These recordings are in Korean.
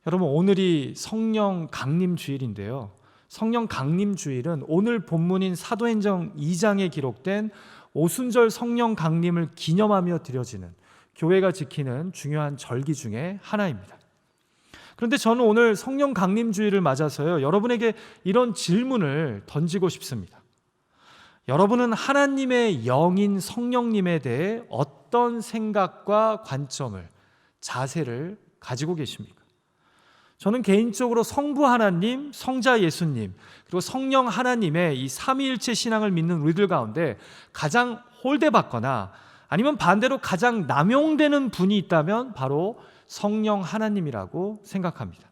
여러분, 오늘이 성령 강림 주일인데요. 성령 강림 주일은 오늘 본문인 사도행전 2장에 기록된 오순절 성령 강림을 기념하며 드려지는 교회가 지키는 중요한 절기 중에 하나입니다. 그런데 저는 오늘 성령 강림 주일을 맞아서요, 여러분에게 이런 질문을 던지고 싶습니다. 여러분은 하나님의 영인 성령님에 대해 어떤 생각과 관점을, 자세를 가지고 계십니까? 저는 개인적으로 성부 하나님, 성자 예수님, 그리고 성령 하나님의 이 삼위일체 신앙을 믿는 우리들 가운데 가장 홀대받거나 아니면 반대로 가장 남용되는 분이 있다면 바로 성령 하나님이라고 생각합니다.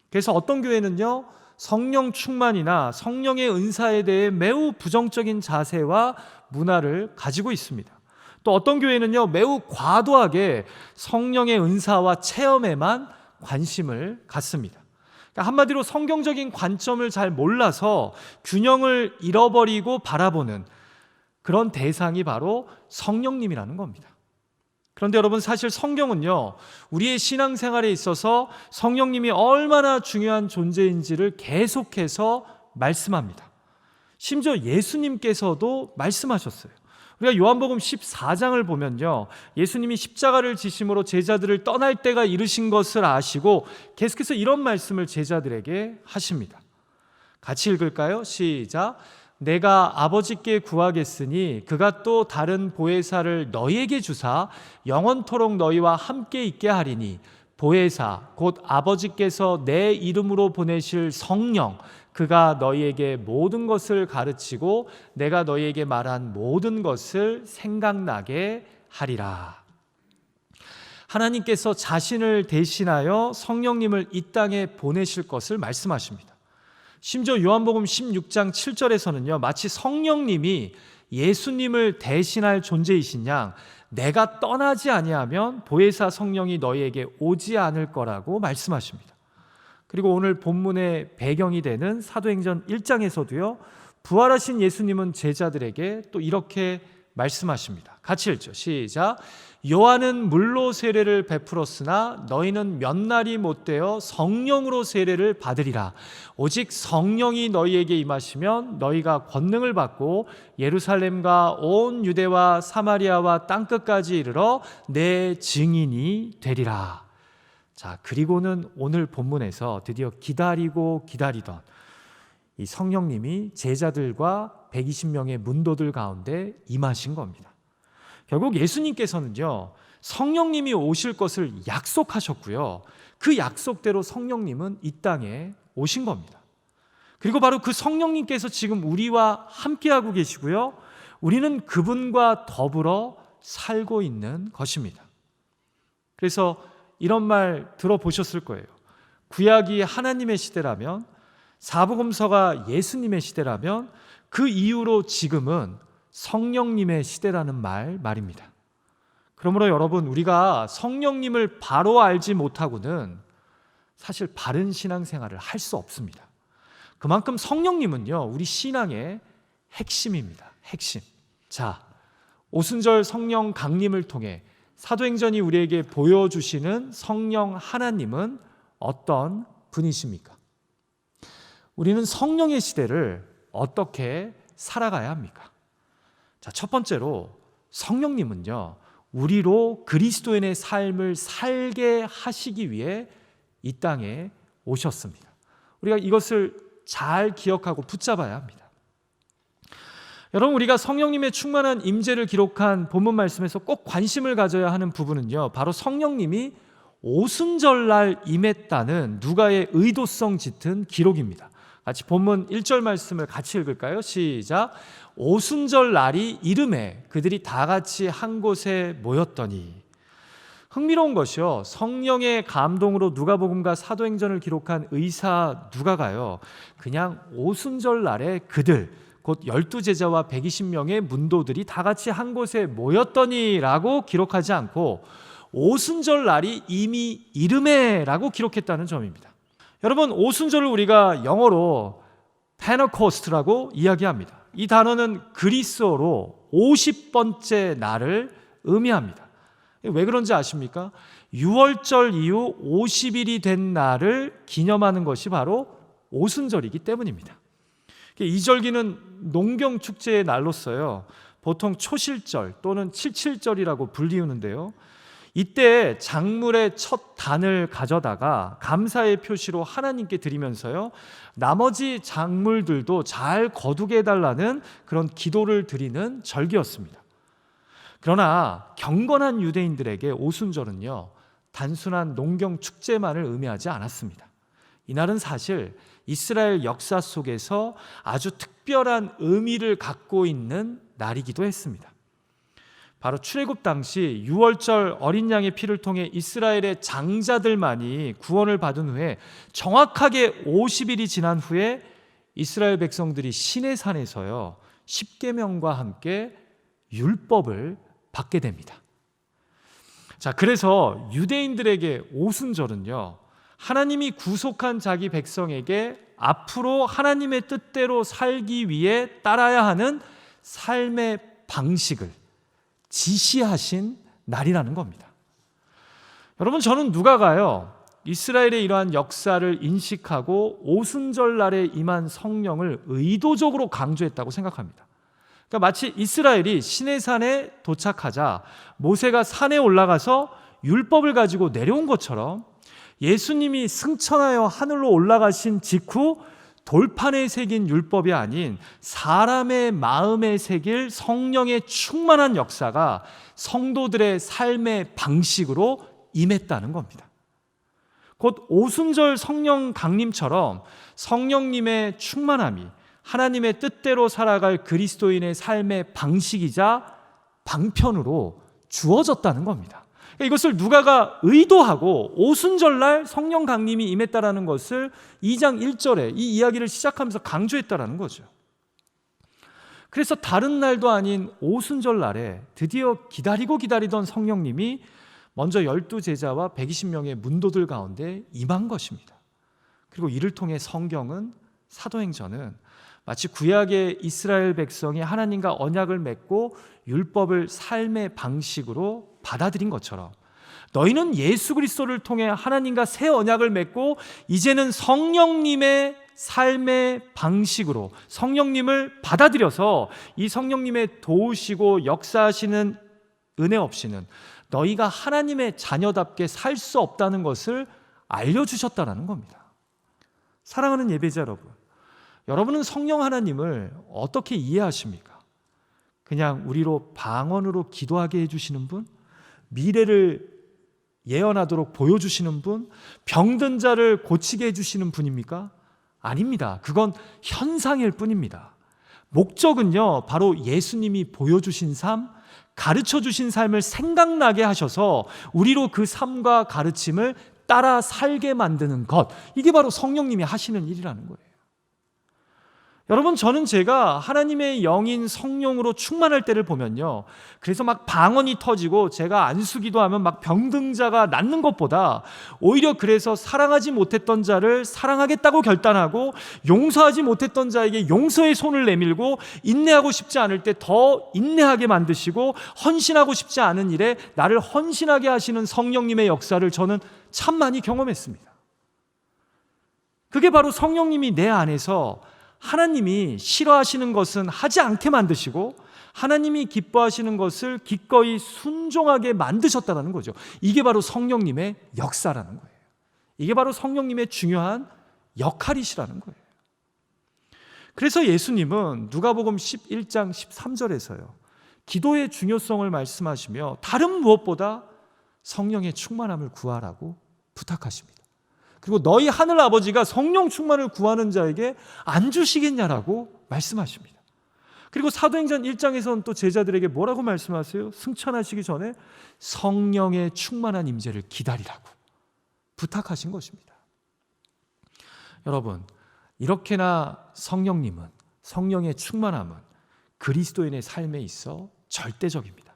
그래서 어떤 교회는요, 성령 충만이나 성령의 은사에 대해 매우 부정적인 자세와 문화를 가지고 있습니다. 또 어떤 교회는요, 매우 과도하게 성령의 은사와 체험에만 관심을 갖습니다. 그러니까 한마디로 성경적인 관점을 잘 몰라서 균형을 잃어버리고 바라보는 그런 대상이 바로 성령님이라는 겁니다. 그런데 여러분, 사실 성경은요, 우리의 신앙생활에 있어서 성령님이 얼마나 중요한 존재인지를 계속해서 말씀합니다. 심지어 예수님께서도 말씀하셨어요. 우리가 요한복음 14장을 보면요, 예수님이 십자가를 지심으로 제자들을 떠날 때가 이르신 것을 아시고 계속해서 이런 말씀을 제자들에게 하십니다. 같이 읽을까요? 시작. 내가 아버지께 구하겠으니 그가 또 다른 보혜사를 너희에게 주사 영원토록 너희와 함께 있게 하리니 보혜사 곧 아버지께서 내 이름으로 보내실 성령, 그가 너희에게 모든 것을 가르치고 내가 너희에게 말한 모든 것을 생각나게 하리라. 하나님께서 자신을 대신하여 성령님을 이 땅에 보내실 것을 말씀하십니다. 심지어 요한복음 16장 7절에서는요, 마치 성령님이 예수님을 대신할 존재이신 양 내가 떠나지 아니하면 보혜사 성령이 너희에게 오지 않을 거라고 말씀하십니다. 그리고 오늘 본문의 배경이 되는 사도행전 1장에서도요, 부활하신 예수님은 제자들에게 또 이렇게 말씀하십니다. 같이 읽죠. 시작. 요한은 물로 세례를 베풀었으나 너희는 몇 날이 못되어 성령으로 세례를 받으리라. 오직 성령이 너희에게 임하시면 너희가 권능을 받고 예루살렘과 온 유대와 사마리아와 땅끝까지 이르러 내 증인이 되리라. 자, 그리고는 오늘 본문에서 드디어 기다리고 기다리던 이 성령님이 제자들과 120명의 문도들 가운데 임하신 겁니다. 결국 예수님께서는요, 성령님이 오실 것을 약속하셨고요, 그 약속대로 성령님은 이 땅에 오신 겁니다. 그리고 바로 그 성령님께서 지금 우리와 함께하고 계시고요, 우리는 그분과 더불어 살고 있는 것입니다. 그래서 이런 말 들어보셨을 거예요. 구약이 하나님의 시대라면, 사복음서가 예수님의 시대라면 그 이후로 지금은 성령님의 시대라는 말입니다. 그러므로 여러분, 우리가 성령님을 바로 알지 못하고는 사실 바른 신앙생활을 할 수 없습니다. 그만큼 성령님은요, 우리 신앙의 핵심입니다. 핵심. 자, 오순절 성령 강림을 통해 사도행전이 우리에게 보여주시는 성령 하나님은 어떤 분이십니까? 우리는 성령의 시대를 어떻게 살아가야 합니까? 자, 첫 번째로 성령님은요, 우리로 그리스도인의 삶을 살게 하시기 위해 이 땅에 오셨습니다. 우리가 이것을 잘 기억하고 붙잡아야 합니다. 여러분, 우리가 성령님의 충만한 임재를 기록한 본문 말씀에서 꼭 관심을 가져야 하는 부분은요, 바로 성령님이 오순절날 임했다는 누가의 의도성 짙은 기록입니다. 같이 본문 1절 말씀을 같이 읽을까요? 시작. 오순절 날이 이름에 그들이 다 같이 한 곳에 모였더니. 흥미로운 것이요, 성령의 감동으로 누가복음과 사도행전을 기록한 의사 누가가요, 그냥 오순절 날에 그들 곧 12제자와 120명의 문도들이 다 같이 한 곳에 모였더니 라고 기록하지 않고 오순절 날이 이미 이름에라고 기록했다는 점입니다. 여러분, 오순절을 우리가 영어로 페너코스트라고 이야기합니다. 이 단어는 그리스어로 50번째 날을 의미합니다. 왜 그런지 아십니까? 유월절 이후 50일이 된 날을 기념하는 것이 바로 오순절이기 때문입니다. 이 절기는 농경축제의 날로서요, 보통 초실절 또는 칠칠절이라고 불리우는데요, 이때 작물의 첫 단을 가져다가 감사의 표시로 하나님께 드리면서요, 나머지 작물들도 잘 거두게 해달라는 그런 기도를 드리는 절기였습니다. 그러나 경건한 유대인들에게 오순절은요, 단순한 농경 축제만을 의미하지 않았습니다. 이날은 사실 이스라엘 역사 속에서 아주 특별한 의미를 갖고 있는 날이기도 했습니다. 바로 출애굽 당시 유월절 어린 양의 피를 통해 이스라엘의 장자들만이 구원을 받은 후에 정확하게 50일이 지난 후에 이스라엘 백성들이 시내산에서요, 십계명과 함께 율법을 받게 됩니다. 자, 그래서 유대인들에게 오순절은요, 하나님이 구속한 자기 백성에게 앞으로 하나님의 뜻대로 살기 위해 따라야 하는 삶의 방식을 지시하신 날이라는 겁니다. 여러분, 저는 누가가요, 이스라엘의 이러한 역사를 인식하고 오순절 날에 임한 성령을 의도적으로 강조했다고 생각합니다. 그러니까 마치 이스라엘이 시내산에 도착하자 모세가 산에 올라가서 율법을 가지고 내려온 것처럼 예수님이 승천하여 하늘로 올라가신 직후 돌판에 새긴 율법이 아닌 사람의 마음에 새길 성령의 충만한 역사가 성도들의 삶의 방식으로 임했다는 겁니다. 곧 오순절 성령 강림처럼 성령님의 충만함이 하나님의 뜻대로 살아갈 그리스도인의 삶의 방식이자 방편으로 주어졌다는 겁니다. 이것을 누가가 의도하고 오순절날 성령 강림이 임했다라는 것을 2장 1절에 이 이야기를 시작하면서 강조했다라는 거죠. 그래서 다른 날도 아닌 오순절날에 드디어 기다리던 성령님이 먼저 12제자와 120명의 문도들 가운데 임한 것입니다. 그리고 이를 통해 성경은, 사도행전은 마치 구약의 이스라엘 백성이 하나님과 언약을 맺고 율법을 삶의 방식으로 받아들인 것처럼 너희는 예수 그리스도를 통해 하나님과 새 언약을 맺고 이제는 성령님의 삶의 방식으로 성령님을 받아들여서 이 성령님의 도우시고 역사하시는 은혜 없이는 너희가 하나님의 자녀답게 살 수 없다는 것을 알려주셨다는 겁니다. 사랑하는 예배자 여러분, 여러분은 성령 하나님을 어떻게 이해하십니까? 그냥 우리로 방언으로 기도하게 해주시는 분? 미래를 예언하도록 보여주시는 분? 병든 자를 고치게 해주시는 분입니까? 아닙니다. 그건 현상일 뿐입니다. 목적은요, 바로 예수님이 보여주신 삶, 가르쳐주신 삶을 생각나게 하셔서 우리로 그 삶과 가르침을 따라 살게 만드는 것, 이게 바로 성령님이 하시는 일이라는 거예요. 여러분, 저는 제가 하나님의 영인 성령으로 충만할 때를 보면요, 그래서 막 방언이 터지고 제가 안수기도 하면 막 병든 자가 낫는 것보다 오히려 그래서 사랑하지 못했던 자를 사랑하겠다고 결단하고 용서하지 못했던 자에게 용서의 손을 내밀고 인내하고 싶지 않을 때 더 인내하게 만드시고 헌신하고 싶지 않은 일에 나를 헌신하게 하시는 성령님의 역사를 저는 참 많이 경험했습니다. 그게 바로 성령님이 내 안에서 하나님이 싫어하시는 것은 하지 않게 만드시고 하나님이 기뻐하시는 것을 기꺼이 순종하게 만드셨다는 거죠. 이게 바로 성령님의 역사라는 거예요. 이게 바로 성령님의 중요한 역할이시라는 거예요. 그래서 예수님은 누가복음 11장 13절에서요, 기도의 중요성을 말씀하시며 다른 무엇보다 성령의 충만함을 구하라고 부탁하십니다. 그리고 너희 하늘 아버지가 성령 충만을 구하는 자에게 안 주시겠냐라고 말씀하십니다. 그리고 사도행전 1장에서는 또 제자들에게 뭐라고 말씀하세요? 승천하시기 전에 성령의 충만한 임재를 기다리라고 부탁하신 것입니다. 여러분, 이렇게나 성령님은, 성령의 충만함은 그리스도인의 삶에 있어 절대적입니다.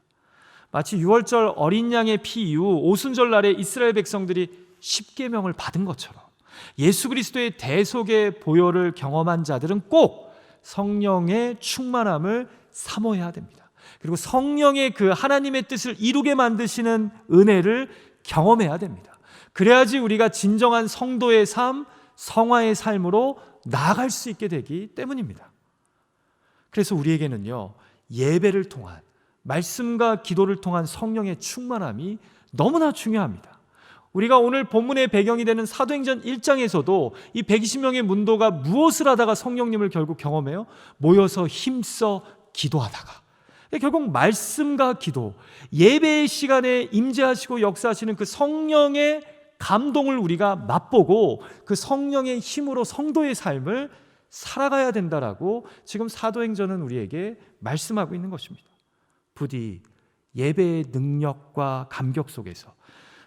마치 유월절 어린 양의 피 이후 오순절 날에 이스라엘 백성들이 십계명을 받은 것처럼 예수 그리스도의 대속의 보혈을 경험한 자들은 꼭 성령의 충만함을 사모해야 됩니다. 그리고 성령의 그 하나님의 뜻을 이루게 만드시는 은혜를 경험해야 됩니다. 그래야지 우리가 진정한 성도의 삶, 성화의 삶으로 나아갈 수 있게 되기 때문입니다. 그래서 우리에게는요, 예배를 통한, 말씀과 기도를 통한 성령의 충만함이 너무나 중요합니다. 우리가 오늘 본문의 배경이 되는 사도행전 1장에서도 이 120명의 문도가 무엇을 하다가 성령님을 결국 경험해요? 모여서 힘써 기도하다가. 결국 말씀과 기도, 예배의 시간에 임재하시고 역사하시는 그 성령의 감동을 우리가 맛보고 그 성령의 힘으로 성도의 삶을 살아가야 된다라고 지금 사도행전은 우리에게 말씀하고 있는 것입니다. 부디 예배의 능력과 감격 속에서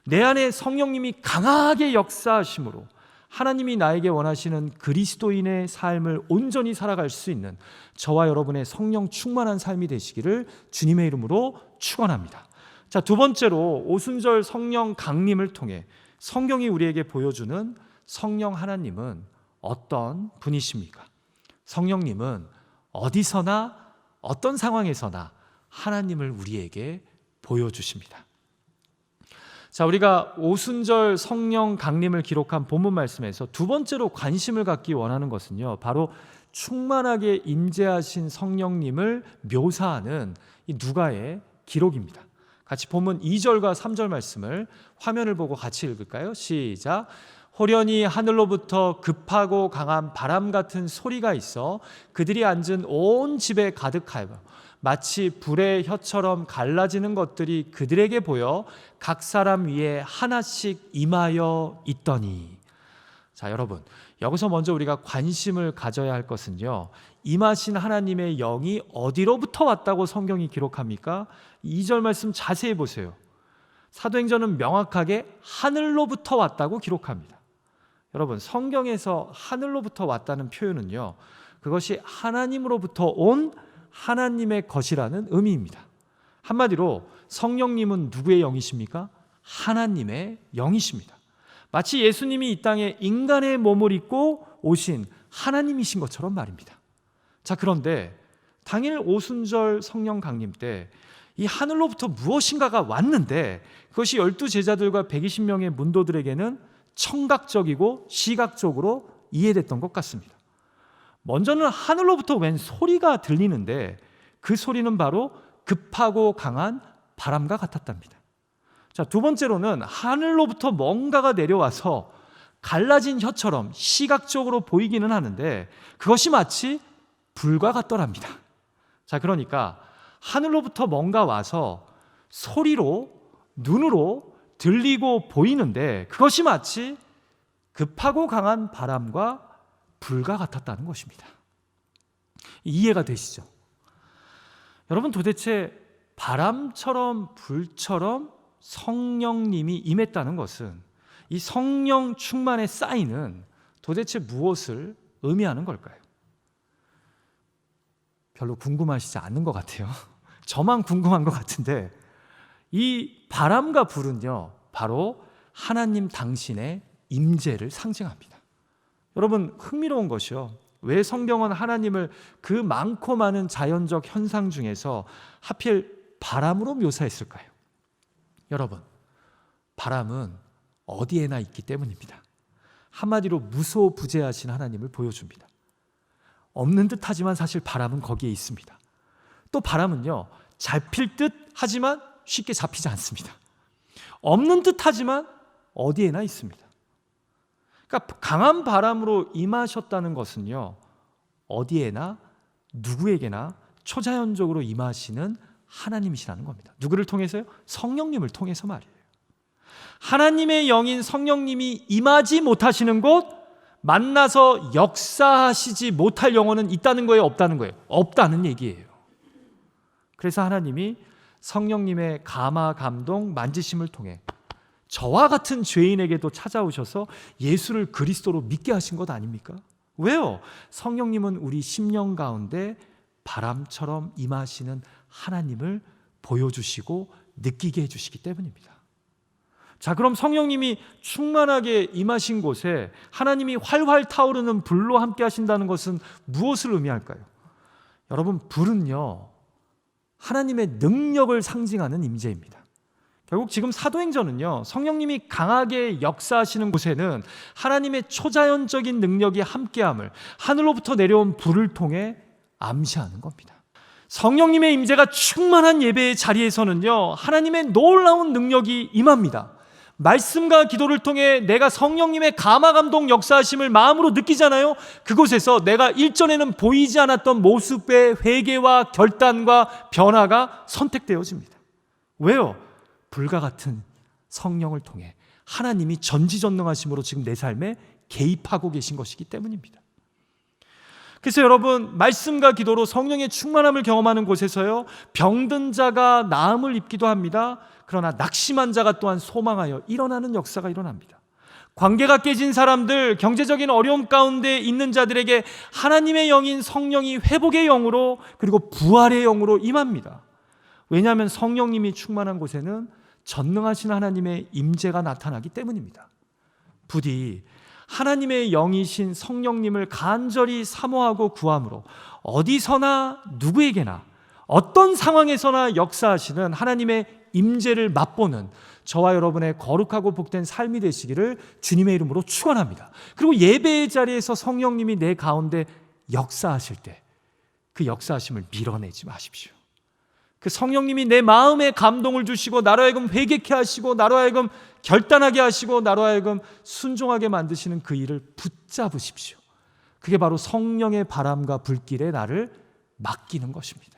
내 안에 성령님이 강하게 역사하심으로 하나님이 나에게 원하시는 그리스도인의 삶을 온전히 살아갈 수 있는 저와 여러분의 성령 충만한 삶이 되시기를 주님의 이름으로 축원합니다. 자, 두 번째로 오순절 성령 강림을 통해 성경이 우리에게 보여주는 성령 하나님은 어떤 분이십니까? 성령님은 어디서나 어떤 상황에서나 하나님을 우리에게 보여주십니다. 자, 우리가 오순절 성령 강림을 기록한 본문 말씀에서 두 번째로 관심을 갖기 원하는 것은요, 바로 충만하게 임재하신 성령님을 묘사하는 이 누가의 기록입니다. 같이 본문 2절과 3절 말씀을 화면을 보고 같이 읽을까요? 시작. 호련히 하늘로부터 급하고 강한 바람 같은 소리가 있어 그들이 앉은 온 집에 가득하여 마치 불의 혀처럼 갈라지는 것들이 그들에게 보여 각 사람 위에 하나씩 임하여 있더니. 자, 여러분, 여기서 먼저 우리가 관심을 가져야 할 것은요, 임하신 하나님의 영이 어디로부터 왔다고 성경이 기록합니까? 2절 말씀 자세히 보세요. 사도행전은 명확하게 하늘로부터 왔다고 기록합니다. 여러분, 성경에서 하늘로부터 왔다는 표현은요, 그것이 하나님으로부터 온 하나님의 것이라는 의미입니다. 한마디로 성령님은 누구의 영이십니까? 하나님의 영이십니다. 마치 예수님이 이 땅에 인간의 몸을 입고 오신 하나님이신 것처럼 말입니다. 자, 그런데 당일 오순절 성령 강림 때 이 하늘로부터 무엇인가가 왔는데 그것이 12제자들과 120명의 문도들에게는 청각적이고 시각적으로 이해됐던 것 같습니다. 먼저는 하늘로부터 웬 소리가 들리는데 그 소리는 바로 급하고 강한 바람과 같았답니다. 자, 두 번째로는 하늘로부터 뭔가가 내려와서 갈라진 혀처럼 시각적으로 보이기는 하는데 그것이 마치 불과 같더랍니다. 자, 그러니까 하늘로부터 뭔가 와서 소리로, 눈으로 들리고 보이는데 그것이 마치 급하고 강한 바람과 불과 같았다는 것입니다. 이해가 되시죠? 여러분, 도대체 바람처럼 불처럼 성령님이 임했다는 것은 이 성령 충만의 사인은 도대체 무엇을 의미하는 걸까요? 별로 궁금하시지 않는 것 같아요. 저만 궁금한 것 같은데 이 바람과 불은요, 바로 하나님 당신의 임재를 상징합니다. 여러분, 흥미로운 것이요, 왜 성경은 하나님을 그 많고 많은 자연적 현상 중에서 하필 바람으로 묘사했을까요? 여러분, 바람은 어디에나 있기 때문입니다. 한마디로 무소부재하신 하나님을 보여줍니다. 없는 듯 하지만 사실 바람은 거기에 있습니다. 또 바람은요, 잡힐 듯 하지만 쉽게 잡히지 않습니다. 없는 듯 하지만 어디에나 있습니다. 그러니까 강한 바람으로 임하셨다는 것은요, 어디에나 누구에게나 초자연적으로 임하시는 하나님이시라는 겁니다. 누구를 통해서요? 성령님을 통해서 말이에요. 하나님의 영인 성령님이 임하지 못하시는 곳, 만나서 역사하시지 못할 영혼은 있다는 거예요, 없다는 거예요? 없다는 얘기예요. 그래서 하나님이 성령님의 감화, 감동, 만지심을 통해 저와 같은 죄인에게도 찾아오셔서 예수를 그리스도로 믿게 하신 것 아닙니까? 왜요? 성령님은 우리 심령 가운데 바람처럼 임하시는 하나님을 보여주시고 느끼게 해주시기 때문입니다. 자, 그럼 성령님이 충만하게 임하신 곳에 하나님이 활활 타오르는 불로 함께 하신다는 것은 무엇을 의미할까요? 여러분, 불은요, 하나님의 능력을 상징하는 임재입니다. 결국 지금 사도행전은요, 성령님이 강하게 역사하시는 곳에는 하나님의 초자연적인 능력이 함께함을 하늘로부터 내려온 불을 통해 암시하는 겁니다. 성령님의 임재가 충만한 예배의 자리에서는요, 하나님의 놀라운 능력이 임합니다. 말씀과 기도를 통해 내가 성령님의 감화감동 역사하심을 마음으로 느끼잖아요. 그곳에서 내가 일전에는 보이지 않았던 모습의 회개와 결단과 변화가 선택되어집니다. 왜요? 불과 같은 성령을 통해 하나님이 전지전능하심으로 지금 내 삶에 개입하고 계신 것이기 때문입니다. 그래서 여러분, 말씀과 기도로 성령의 충만함을 경험하는 곳에서요, 병든 자가 나음을 입기도 합니다. 그러나 낙심한 자가 또한 소망하여 일어나는 역사가 일어납니다. 관계가 깨진 사람들, 경제적인 어려움 가운데 있는 자들에게 하나님의 영인 성령이 회복의 영으로, 그리고 부활의 영으로 임합니다. 왜냐하면 성령님이 충만한 곳에는 전능하신 하나님의 임재가 나타나기 때문입니다. 부디 하나님의 영이신 성령님을 간절히 사모하고 구함으로 어디서나 누구에게나 어떤 상황에서나 역사하시는 하나님의 임재를 맛보는 저와 여러분의 거룩하고 복된 삶이 되시기를 주님의 이름으로 축원합니다. 그리고 예배의 자리에서 성령님이 내 가운데 역사하실 때 그 역사하심을 밀어내지 마십시오. 그 성령님이 내 마음에 감동을 주시고 나로 하여금 회개케 하시고 나로 하여금 결단하게 하시고 나로 하여금 순종하게 만드시는 그 일을 붙잡으십시오. 그게 바로 성령의 바람과 불길에 나를 맡기는 것입니다.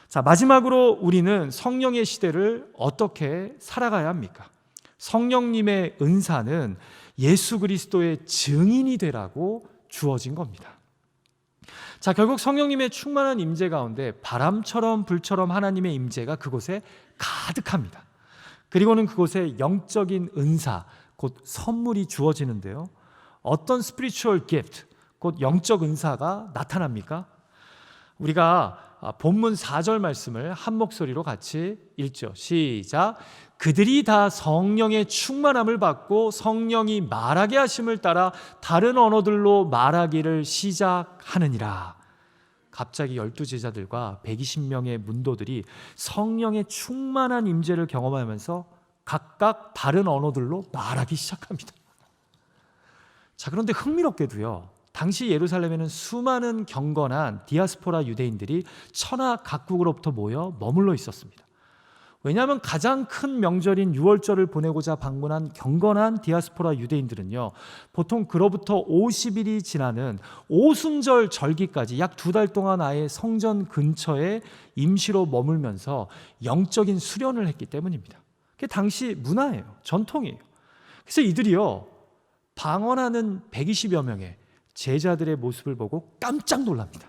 자, 마지막으로 우리는 성령의 시대를 어떻게 살아가야 합니까? 성령님의 은사는 예수 그리스도의 증인이 되라고 주어진 겁니다. 자, 결국 성령님의 충만한 임재 가운데 바람처럼 불처럼 하나님의 임재가 그곳에 가득합니다. 그리고는 그곳에 영적인 은사, 곧 선물이 주어지는데요, 어떤 spiritual gift, 곧 영적 은사가 나타납니까? 우리가 본문 4절 말씀을 한 목소리로 같이 읽죠. 시작. 그들이 다 성령의 충만함을 받고 성령이 말하게 하심을 따라 다른 언어들로 말하기를 시작하느니라. 갑자기 12제자들과 120명의 문도들이 성령의 충만한 임재를 경험하면서 각각 다른 언어들로 말하기 시작합니다. 자, 그런데 흥미롭게도요, 당시 예루살렘에는 수많은 경건한 디아스포라 유대인들이 천하 각국으로부터 모여 머물러 있었습니다. 왜냐하면 가장 큰 명절인 유월절을 보내고자 방문한 경건한 디아스포라 유대인들은요, 보통 그로부터 50일이 지나는 오순절 절기까지 약 2달 동안 아예 성전 근처에 임시로 머물면서 영적인 수련을 했기 때문입니다. 그게 당시 문화예요. 전통이에요. 그래서 이들이요, 방언하는 120여 명의 제자들의 모습을 보고 깜짝 놀랍니다.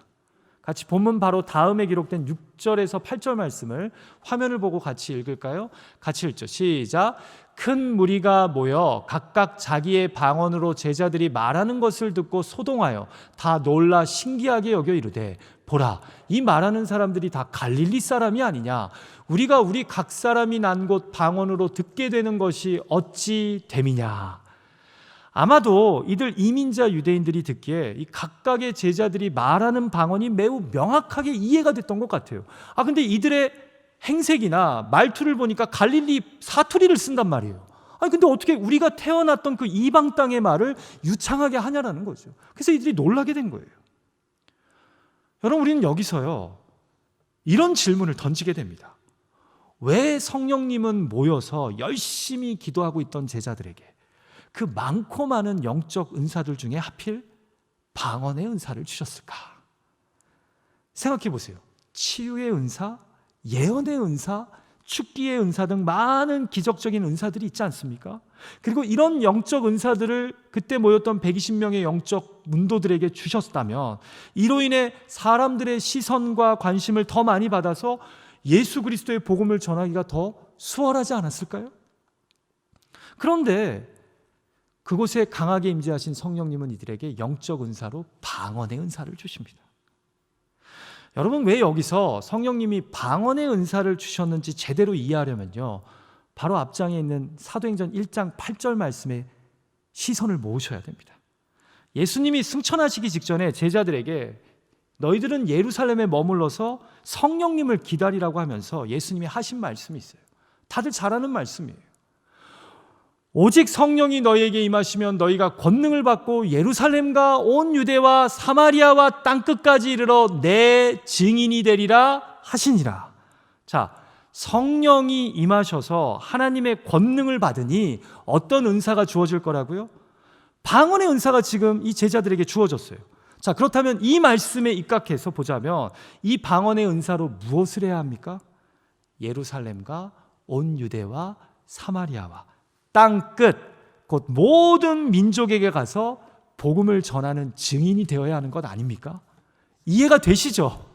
같이 본문 바로 다음에 기록된 6절에서 8절 말씀을 화면을 보고 같이 읽을까요? 같이 읽죠. 시작. 큰 무리가 모여 각각 자기의 방언으로 제자들이 말하는 것을 듣고 소동하여 다 놀라 신기하게 여겨 이르되, 보라, 이 말하는 사람들이 다 갈릴리 사람이 아니냐? 우리가 우리 각 사람이 난 곳 방언으로 듣게 되는 것이 어찌 됨이냐? 아마도 이들 이민자 유대인들이 듣기에 이 각각의 제자들이 말하는 방언이 매우 명확하게 이해가 됐던 것 같아요. 근데 이들의 행색이나 말투를 보니까 갈릴리 사투리를 쓴단 말이에요. 근데 어떻게 우리가 태어났던 그 이방 땅의 말을 유창하게 하냐라는 거죠. 그래서 이들이 놀라게 된 거예요. 여러분, 우리는 여기서요, 이런 질문을 던지게 됩니다. 왜 성령님은 모여서 열심히 기도하고 있던 제자들에게 그 많고 많은 영적 은사들 중에 하필 방언의 은사를 주셨을까? 생각해 보세요. 치유의 은사, 예언의 은사, 축기의 은사 등 많은 기적적인 은사들이 있지 않습니까? 그리고 이런 영적 은사들을 그때 모였던 120명의 영적 문도들에게 주셨다면 이로 인해 사람들의 시선과 관심을 더 많이 받아서 예수 그리스도의 복음을 전하기가 더 수월하지 않았을까요? 그런데 그곳에 강하게 임재하신 성령님은 이들에게 영적 은사로 방언의 은사를 주십니다. 여러분, 왜 여기서 성령님이 방언의 은사를 주셨는지 제대로 이해하려면요, 바로 앞장에 있는 사도행전 1장 8절 말씀에 시선을 모으셔야 됩니다. 예수님이 승천하시기 직전에 제자들에게 너희들은 예루살렘에 머물러서 성령님을 기다리라고 하면서 예수님이 하신 말씀이 있어요. 다들 잘 아는 말씀이에요. 오직 성령이 너희에게 임하시면 너희가 권능을 받고 예루살렘과 온 유대와 사마리아와 땅끝까지 이르러 내 증인이 되리라 하시니라. 자, 성령이 임하셔서 하나님의 권능을 받으니 어떤 은사가 주어질 거라고요? 방언의 은사가 지금 이 제자들에게 주어졌어요. 자, 그렇다면 이 말씀에 입각해서 보자면 이 방언의 은사로 무엇을 해야 합니까? 예루살렘과 온 유대와 사마리아와 땅끝 곧 모든 민족에게 가서 복음을 전하는 증인이 되어야 하는 것 아닙니까? 이해가 되시죠?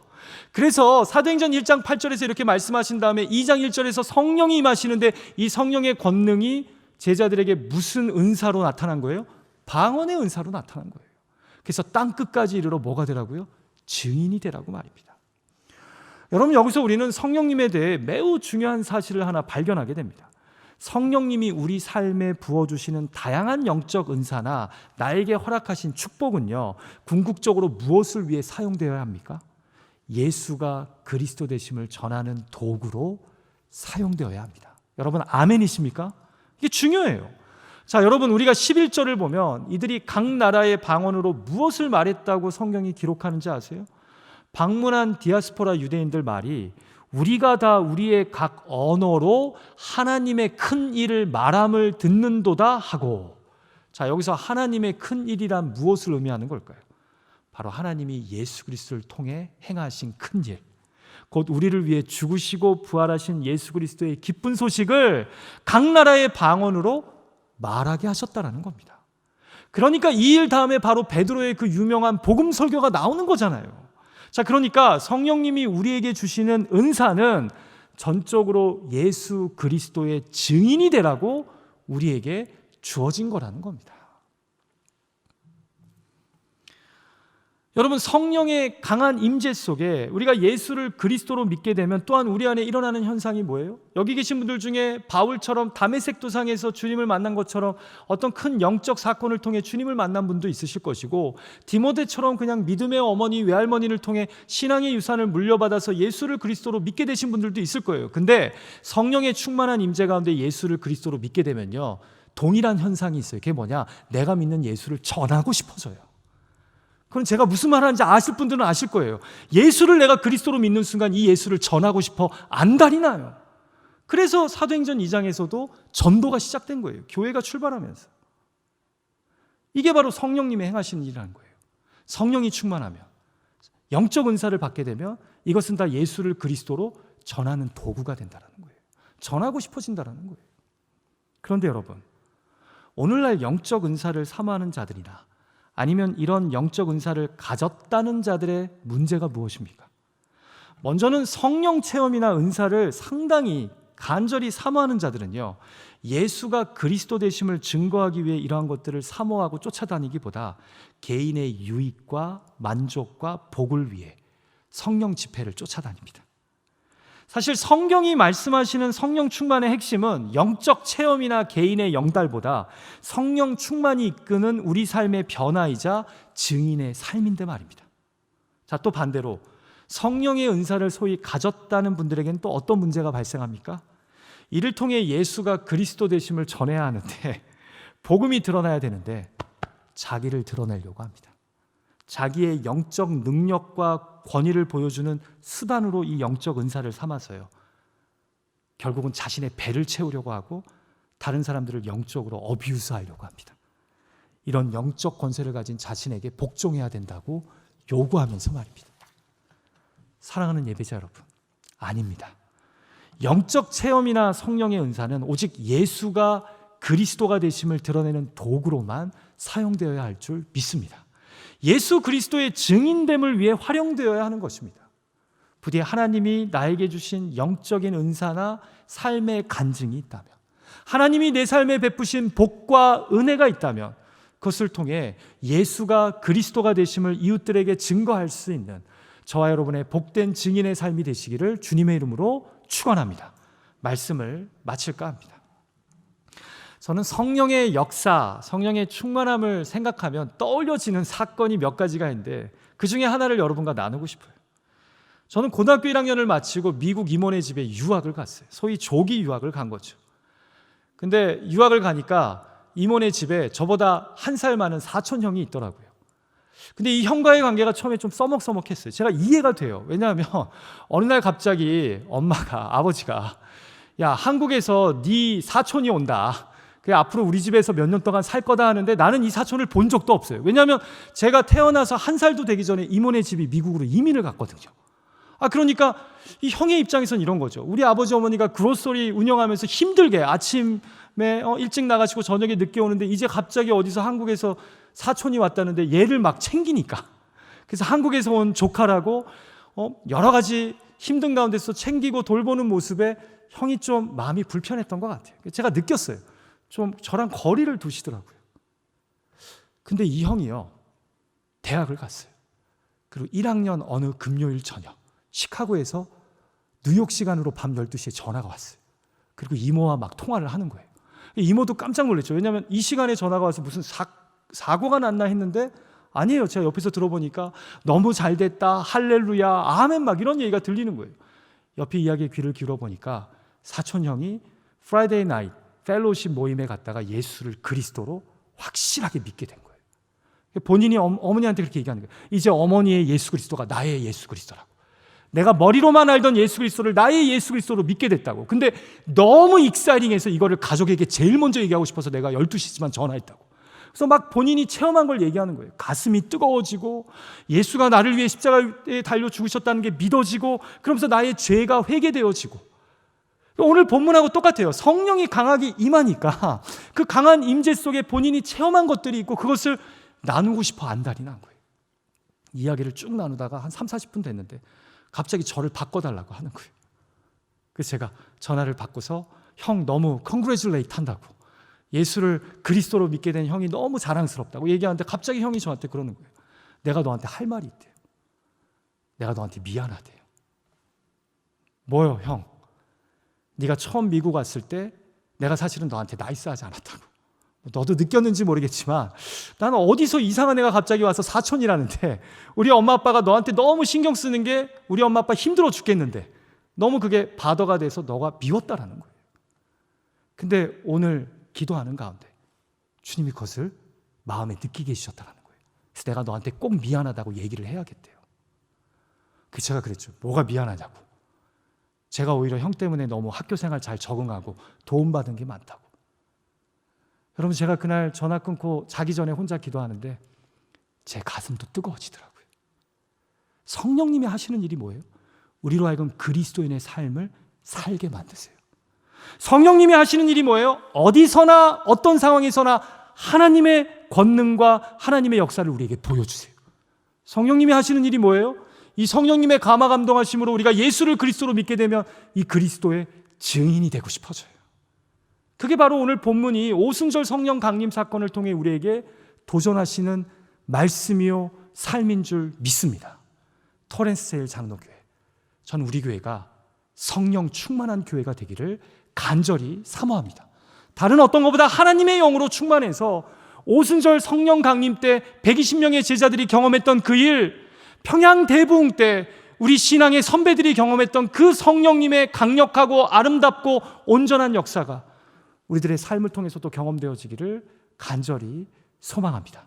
그래서 사도행전 1장 8절에서 이렇게 말씀하신 다음에 2장 1절에서 성령이 임하시는데 이 성령의 권능이 제자들에게 무슨 은사로 나타난 거예요? 방언의 은사로 나타난 거예요. 그래서 땅끝까지 이르러 뭐가 되라고요? 증인이 되라고 말입니다. 여러분, 여기서 우리는 성령님에 대해 매우 중요한 사실을 하나 발견하게 됩니다. 성령님이 우리 삶에 부어주시는 다양한 영적 은사나 나에게 허락하신 축복은요, 궁극적으로 무엇을 위해 사용되어야 합니까? 예수가 그리스도 되심을 전하는 도구로 사용되어야 합니다. 여러분, 아멘이십니까? 이게 중요해요. 자, 여러분, 우리가 11절을 보면 이들이 각 나라의 방언으로 무엇을 말했다고 성경이 기록하는지 아세요? 방문한 디아스포라 유대인들 말이 우리가 다 우리의 각 언어로 하나님의 큰 일을 말함을 듣는도다 하고, 자, 여기서 하나님의 큰 일이란 무엇을 의미하는 걸까요? 바로 하나님이 예수 그리스도를 통해 행하신 큰 일, 곧 우리를 위해 죽으시고 부활하신 예수 그리스도의 기쁜 소식을 각 나라의 방언으로 말하게 하셨다라는 겁니다. 그러니까 이 일 다음에 바로 베드로의 그 유명한 복음 설교가 나오는 거잖아요. 자, 그러니까 성령님이 우리에게 주시는 은사는 전적으로 예수 그리스도의 증인이 되라고 우리에게 주어진 거라는 겁니다. 여러분, 성령의 강한 임재 속에 우리가 예수를 그리스도로 믿게 되면 또한 우리 안에 일어나는 현상이 뭐예요? 여기 계신 분들 중에 바울처럼 다메섹 도상에서 주님을 만난 것처럼 어떤 큰 영적 사건을 통해 주님을 만난 분도 있으실 것이고, 디모데처럼 그냥 믿음의 어머니 외할머니를 통해 신앙의 유산을 물려받아서 예수를 그리스도로 믿게 되신 분들도 있을 거예요. 근데 성령의 충만한 임재 가운데 예수를 그리스도로 믿게 되면요, 동일한 현상이 있어요. 그게 뭐냐? 내가 믿는 예수를 전하고 싶어져요. 그럼 제가 무슨 말 하는지 아실 분들은 아실 거예요. 예수를 내가 그리스도로 믿는 순간 이 예수를 전하고 싶어 안달이 나요. 그래서 사도행전 2장에서도 전도가 시작된 거예요. 교회가 출발하면서. 이게 바로 성령님이 행하시는 일이라는 거예요. 성령이 충만하면, 영적 은사를 받게 되면 이것은 다 예수를 그리스도로 전하는 도구가 된다는 거예요. 전하고 싶어진다는 거예요. 그런데 여러분, 오늘날 영적 은사를 사모하는 자들이나 아니면 이런 영적 은사를 가졌다는 자들의 문제가 무엇입니까? 먼저는 성령 체험이나 은사를 상당히 간절히 사모하는 자들은요, 예수가 그리스도 되심을 증거하기 위해 이러한 것들을 사모하고 쫓아다니기보다 개인의 유익과 만족과 복을 위해 성령 집회를 쫓아다닙니다. 사실 성경이 말씀하시는 성령 충만의 핵심은 영적 체험이나 개인의 영달보다 성령 충만이 이끄는 우리 삶의 변화이자 증인의 삶인데 말입니다. 자, 또 반대로 성령의 은사를 소위 가졌다는 분들에게는 또 어떤 문제가 발생합니까? 이를 통해 예수가 그리스도 되심을 전해야 하는데, 복음이 드러나야 되는데 자기를 드러내려고 합니다. 자기의 영적 능력과 권위를 보여주는 수단으로 이 영적 은사를 삼아서요, 결국은 자신의 배를 채우려고 하고 다른 사람들을 영적으로 어뷰스하려고 합니다. 이런 영적 권세를 가진 자신에게 복종해야 된다고 요구하면서 말입니다. 사랑하는 예배자 여러분, 아닙니다. 영적 체험이나 성령의 은사는 오직 예수가 그리스도가 되심을 드러내는 도구로만 사용되어야 할 줄 믿습니다. 예수 그리스도의 증인됨을 위해 활용되어야 하는 것입니다. 부디 하나님이 나에게 주신 영적인 은사나 삶의 간증이 있다면, 하나님이 내 삶에 베푸신 복과 은혜가 있다면 그것을 통해 예수가 그리스도가 되심을 이웃들에게 증거할 수 있는 저와 여러분의 복된 증인의 삶이 되시기를 주님의 이름으로 축원합니다. 말씀을 마칠까 합니다. 저는 성령의 역사, 성령의 충만함을 생각하면 떠올려지는 사건이 몇 가지가 있는데 그 중에 하나를 여러분과 나누고 싶어요. 저는 고등학교 1학년을 마치고 미국 이모네 집에 유학을 갔어요. 소위 조기 유학을 간 거죠. 근데 유학을 가니까 이모네 집에 저보다 한 살 많은 사촌 형이 있더라고요. 근데 이 형과의 관계가 처음에 좀 써먹써먹했어요. 제가 이해가 돼요. 왜냐하면 어느 날 갑자기 아버지가 야, 한국에서 네 사촌이 온다. 그 앞으로 우리 집에서 몇 년 동안 살 거다 하는데 나는 이 사촌을 본 적도 없어요. 왜냐하면 제가 태어나서 한 살도 되기 전에 이모네 집이 미국으로 이민을 갔거든요. 그러니까 이 형의 입장에서는 이런 거죠. 우리 아버지 어머니가 그로서리 운영하면서 힘들게 아침에 일찍 나가시고 저녁에 늦게 오는데 이제 갑자기 어디서 한국에서 사촌이 왔다는데 얘를 막 챙기니까, 그래서 한국에서 온 조카라고 여러 가지 힘든 가운데서 챙기고 돌보는 모습에 형이 좀 마음이 불편했던 것 같아요. 제가 느꼈어요. 좀 저랑 거리를 두시더라고요. 근데 이 형이요, 대학을 갔어요. 그리고 1학년 어느 금요일 저녁 시카고에서 뉴욕 시간으로 밤 12시에 전화가 왔어요. 그리고 이모와 막 통화를 하는 거예요. 이모도 깜짝 놀랐죠. 왜냐하면 이 시간에 전화가 와서 무슨 사고가 났나 했는데 아니에요. 제가 옆에서 들어보니까 너무 잘 됐다, 할렐루야, 아멘 막 이런 얘기가 들리는 거예요. 옆에 이야기에 귀를 기울여보니까 사촌 형이 프라이데이 나잇 펠로십 모임에 갔다가 예수를 그리스도로 확실하게 믿게 된 거예요. 본인이 어머니한테 그렇게 얘기하는 거예요. 이제 어머니의 예수 그리스도가 나의 예수 그리스도라고. 내가 머리로만 알던 예수 그리스도를 나의 예수 그리스도로 믿게 됐다고. 근데 너무 익사이팅해서 이거를 가족에게 제일 먼저 얘기하고 싶어서 내가 12시지만 전화했다고. 그래서 막 본인이 체험한 걸 얘기하는 거예요. 가슴이 뜨거워지고 예수가 나를 위해 십자가에 달려 죽으셨다는 게 믿어지고, 그러면서 나의 죄가 회개되어지고. 오늘 본문하고 똑같아요. 성령이 강하게 임하니까 그 강한 임재 속에 본인이 체험한 것들이 있고 그것을 나누고 싶어 안달이 난 거예요. 이야기를 쭉 나누다가 한 3, 40분 됐는데 갑자기 저를 바꿔달라고 하는 거예요. 그래서 제가 전화를 받고서 형 너무 컨그레줄레이트 한다고, 예수를 그리스도로 믿게 된 형이 너무 자랑스럽다고 얘기하는데 갑자기 형이 저한테 그러는 거예요. 내가 너한테 할 말이 있대요. 내가 너한테 미안하대요. 뭐요 형? 네가 처음 미국 왔을 때 내가 사실은 너한테 나이스하지 않았다고. 너도 느꼈는지 모르겠지만 나는 어디서 이상한 애가 갑자기 와서 사촌이라는데 우리 엄마 아빠가 너한테 너무 신경 쓰는 게 우리 엄마 아빠 힘들어 죽겠는데 너무 그게 바더가 돼서 너가 미웠다라는 거예요. 근데 오늘 기도하는 가운데 주님이 그것을 마음에 느끼게 해주셨다는 거예요. 그래서 내가 너한테 꼭 미안하다고 얘기를 해야겠대요. 그래서 제가 그랬죠. 뭐가 미안하냐고. 제가 오히려 형 때문에 너무 학교 생활 잘 적응하고 도움받은 게 많다고. 여러분, 제가 그날 전화 끊고 자기 전에 혼자 기도하는데 제 가슴도 뜨거워지더라고요. 성령님이 하시는 일이 뭐예요? 우리로 하여금 그리스도인의 삶을 살게 만드세요. 성령님이 하시는 일이 뭐예요? 어디서나 어떤 상황에서나 하나님의 권능과 하나님의 역사를 우리에게 보여주세요. 성령님이 하시는 일이 뭐예요? 이 성령님의 감화 감동하심으로 우리가 예수를 그리스도로 믿게 되면 이 그리스도의 증인이 되고 싶어져요. 그게 바로 오늘 본문이 오순절 성령 강림 사건을 통해 우리에게 도전하시는 말씀이요 삶인 줄 믿습니다. 터렌스제일 장로교회, 저는 우리 교회가 성령 충만한 교회가 되기를 간절히 사모합니다. 다른 어떤 것보다 하나님의 영으로 충만해서 오순절 성령 강림 때 120명의 제자들이 경험했던 그 일, 평양 대부흥 때 우리 신앙의 선배들이 경험했던 그 성령님의 강력하고 아름답고 온전한 역사가 우리들의 삶을 통해서도 경험되어지기를 간절히 소망합니다.